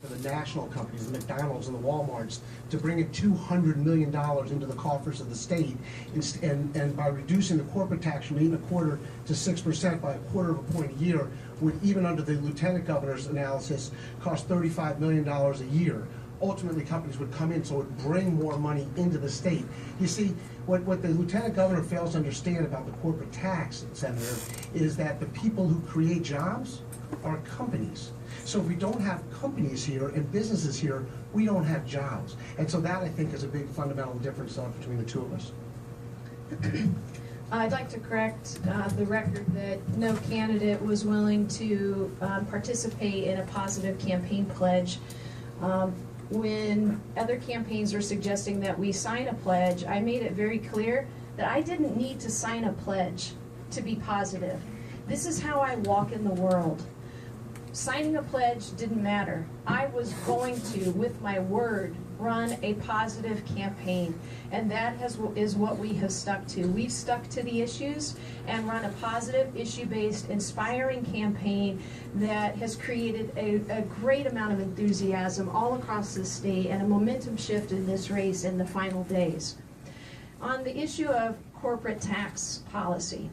the national companies, the McDonald's and the Walmarts, to bring in $200 million into the coffers of the state, and by reducing the corporate tax from 8.25% to 6% by 1/4 point a year, would, even under the lieutenant governor's analysis, cost $35 million a year. Ultimately, companies would come in, so it would bring more money into the state. You see, what the lieutenant governor fails to understand about the corporate tax, Senator, is that the people who create jobs are companies. So if we don't have companies here and businesses here, we don't have jobs. And so that, I think, is a big fundamental difference between the two of us. I'd like to correct the record that no candidate was willing to participate in a positive campaign pledge. When other campaigns are suggesting that we sign a pledge, I made it very clear that I didn't need to sign a pledge to be positive. This is how I walk in the world. Signing a pledge didn't matter. I was going to, with my word, run a positive campaign, and that is what we have stuck to. We've stuck to the issues and run a positive, issue-based, inspiring campaign that has created a great amount of enthusiasm all across the state and a momentum shift in this race in the final days. On the issue of corporate tax policy,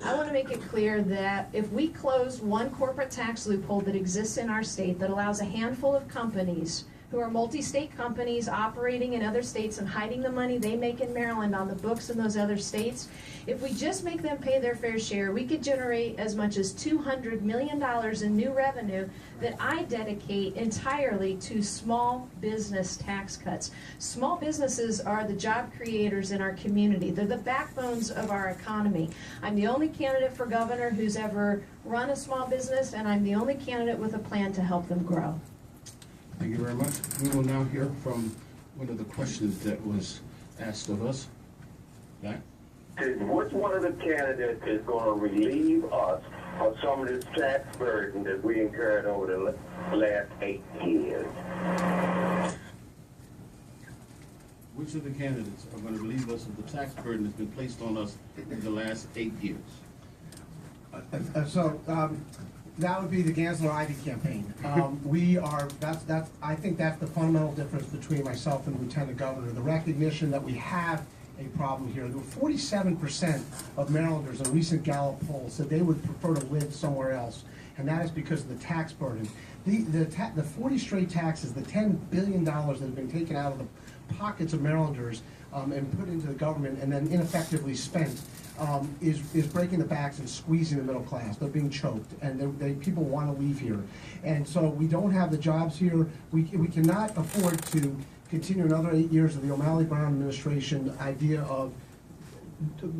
I want to make it clear that if we close one corporate tax loophole that exists in our state that allows a handful of companies who are multi-state companies operating in other states and hiding the money they make in Maryland on the books in those other states, if we just make them pay their fair share, we could generate as much as $200 million in new revenue that I dedicate entirely to small business tax cuts. Small businesses are the job creators in our community. They're the backbones of our economy. I'm the only candidate for governor who's ever run a small business, and I'm the only candidate with a plan to help them grow. Thank you very much. We will now hear from one of the questions that was asked of us. Back. Which one of the candidates is going to relieve us of some of this tax burden that we incurred over the last 8 years? Which of the candidates are going to relieve us of the tax burden that's been placed on us in the last 8 years? That would be the Gansler-Ivey campaign. I think that's the fundamental difference between myself and Lieutenant Governor, the recognition that we have a problem here. 47% of Marylanders in a recent Gallup poll said they would prefer to live somewhere else, and that is because of the tax burden. The 40 straight taxes, the $10 billion that have been taken out of the pockets of Marylanders and put into the government and then ineffectively spent, is breaking the backs and squeezing the middle class. They're being choked, and people want to leave here. And so we don't have the jobs here. We cannot afford to continue another 8 years of the O'Malley Brown administration idea of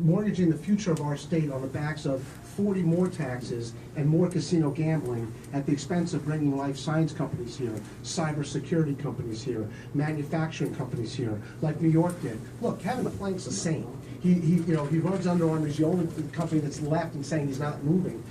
mortgaging the future of our state on the backs of 40 more taxes and more casino gambling at the expense of bringing life science companies here, cybersecurity companies here, manufacturing companies here, like New York did. Look, Kevin Plank's a saint. He runs Under Armour. He's the only company that's left and saying he's not moving.